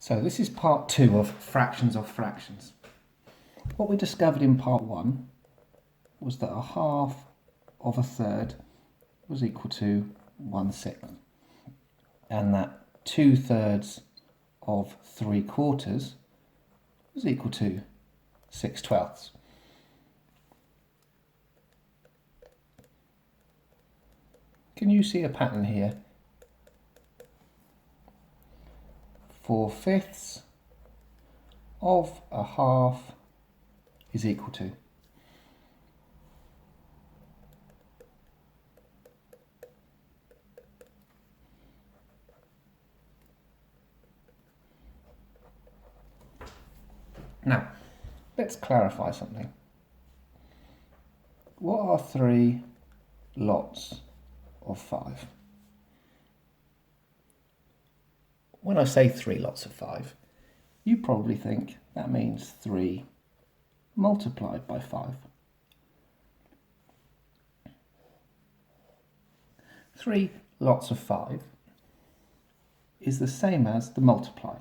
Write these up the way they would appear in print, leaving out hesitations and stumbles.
So this is part 2 of fractions of fractions. What we discovered in part 1 was that a half of a third was equal to 1/6, and that 2/3 of 3/4 was equal to 6/12. Can you see a pattern here? 4/5 of a half is equal to. Now, let's clarify something. What are 3 lots of 5? When I say 3 lots of 5, you probably think that means 3 multiplied by 5. 3 lots of 5 is the same as the multiply.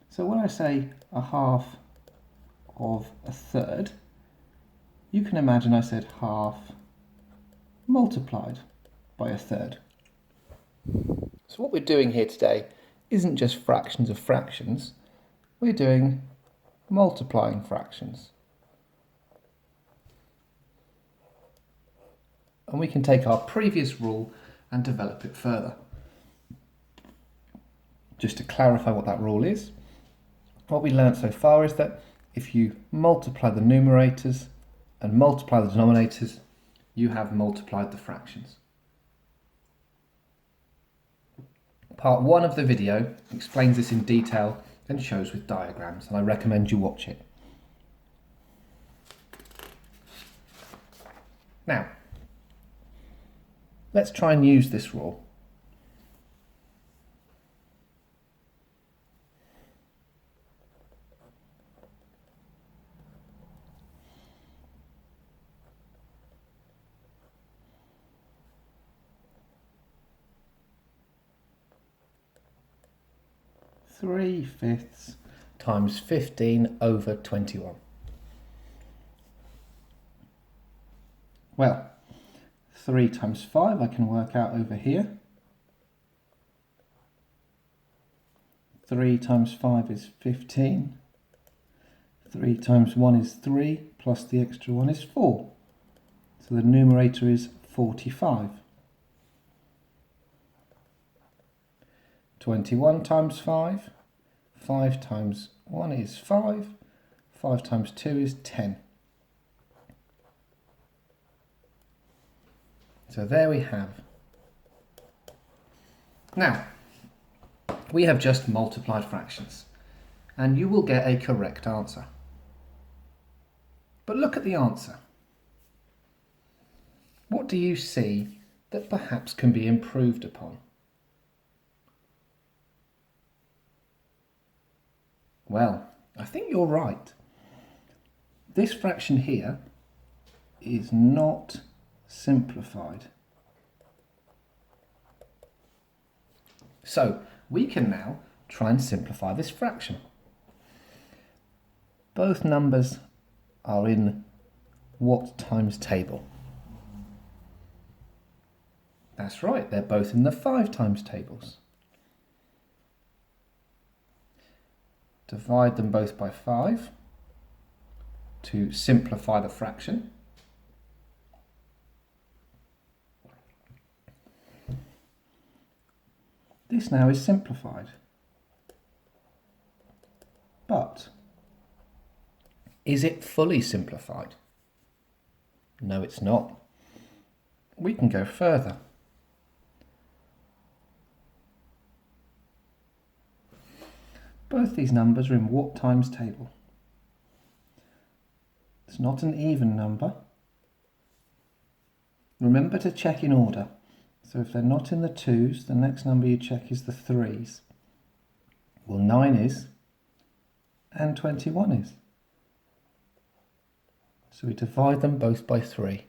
So when I say a half of a third, you can imagine I said half multiplied by a third. So what we're doing here today isn't just fractions of fractions, we're doing multiplying fractions. And we can take our previous rule and develop it further. Just to clarify what that rule is, what we learnt so far is that if you multiply the numerators and multiply the denominators, you have multiplied the fractions. Part 1 of the video explains this in detail and shows with diagrams, and I recommend you watch it. Now, let's try and use this rule. Three fifths times 15 over 21. Well, 3 times 5 I can work out over here. 3 times 5 is 15. 3 times 1 is 3, plus the extra 1 is 4. So the numerator is 45. 21 times 5. 5 times 1 is 5. 5 times 2 is 10. So there we have. Now, we have just multiplied fractions, and you will get a correct answer. But look at the answer. What do you see that perhaps can be improved upon? Well, I think you're right. This fraction here is not simplified. So we can now try and simplify this fraction. Both numbers are in what times table? That's right, they're both in the 5 times tables. Divide them both by 5 to simplify the fraction. This now is simplified. But is it fully simplified? No, it's not. We can go further. Both these numbers are in what times table? It's not an even number. Remember to check in order. So if they're not in the 2s, the next number you check is the 3s. Well, 9 is, and 21 is. So we divide them both by 3.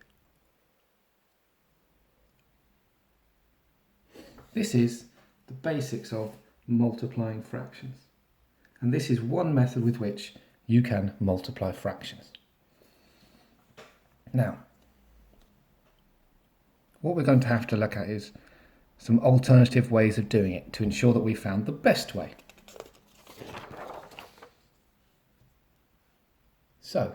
This is the basics of multiplying fractions. And this is one method with which you can multiply fractions. Now, what we're going to have to look at is some alternative ways of doing it to ensure that we found the best way. So,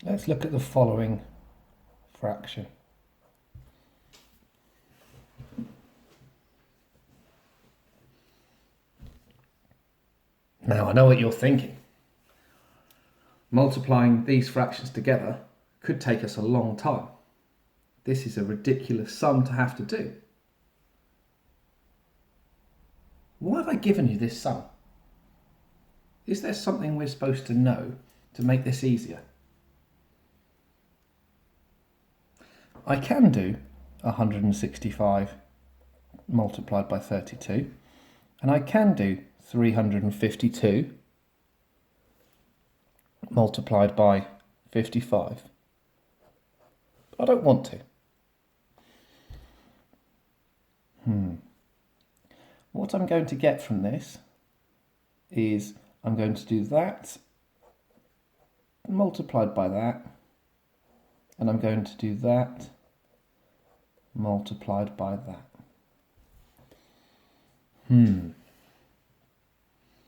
let's look at the following fraction. Now, I know what you're thinking. Multiplying these fractions together could take us a long time. This is a ridiculous sum to have to do. Why have I given you this sum? Is there something we're supposed to know to make this easier? I can do 165 multiplied by 32, and I can do 352 multiplied by 55. I don't want to. What I'm going to get from this is I'm going to do that multiplied by that, and I'm going to do that multiplied by that.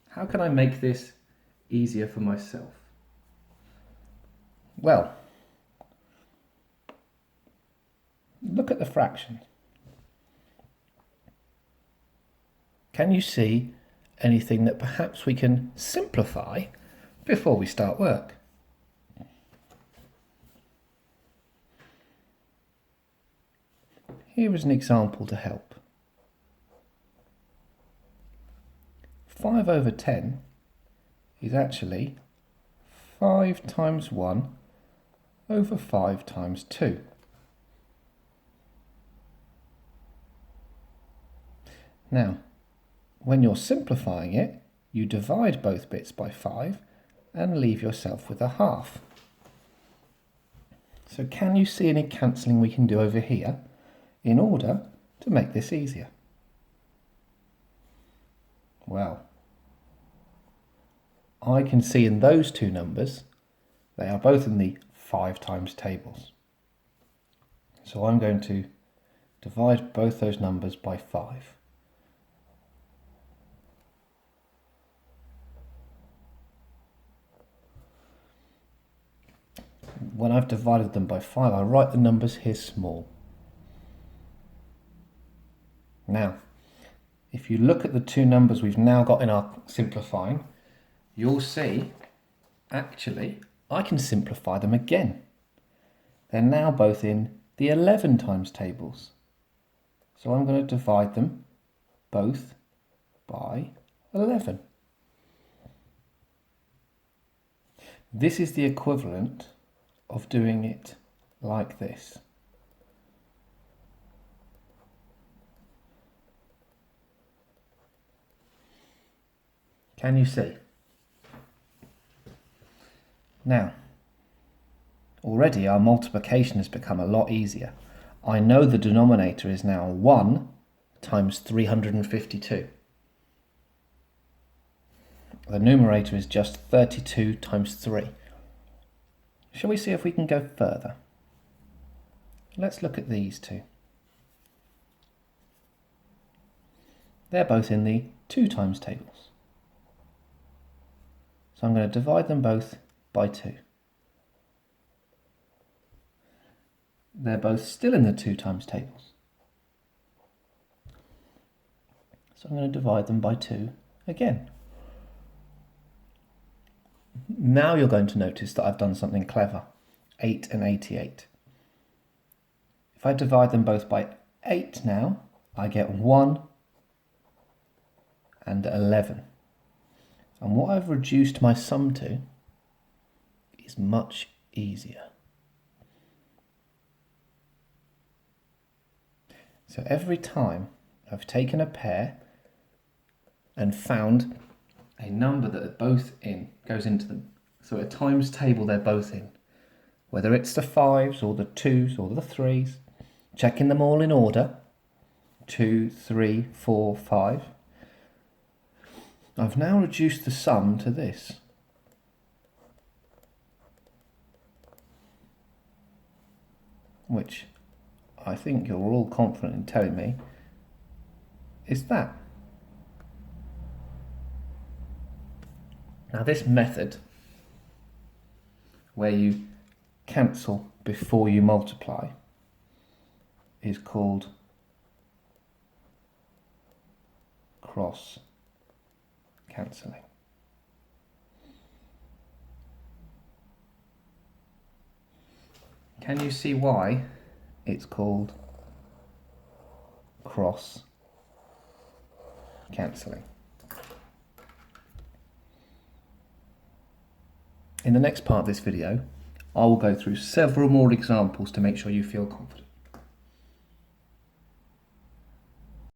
How can I make this easier for myself? Well, look at the fraction. Can you see anything that perhaps we can simplify before we start work? Here is an example to help. 5 over 10 is actually 5 times 1 over 5 times 2. Now, when you're simplifying it, you divide both bits by 5 and leave yourself with a half. So can you see any cancelling we can do over here in order to make this easier? Well, I can see in those two numbers, they are both in the 5 times tables. So I'm going to divide both those numbers by 5. When I've divided them by 5, I write the numbers here small. Now, if you look at the two numbers we've now got in our simplifying, you'll see, actually, I can simplify them again. They're now both in the 11 times tables. So I'm going to divide them both by 11. This is the equivalent of doing it like this. Can you see? Now, already our multiplication has become a lot easier. I know the denominator is now 1 times 352. The numerator is just 32 times 3. Shall we see if we can go further? Let's look at these two. They're both in the 2 times tables. So I'm going to divide them both by 2. They're both still in the 2 times tables. So I'm going to divide them by 2 again. Now you're going to notice that I've done something clever. 8 and 88. If I divide them both by 8 now, I get 1 and 11. And what I've reduced my sum to is much easier. So every time I've taken a pair and found a number that both goes into the So a times table they're both in, whether it's the 5s or the 2s or the 3s, checking them all in order, 2, 3, 4, 5. I've now reduced the sum to this. Which I think you're all confident in telling me is that. Now this method, where you cancel before you multiply, is called cross cancelling. Can you see why it's called cross cancelling? In the next part of this video, I will go through several more examples to make sure you feel confident.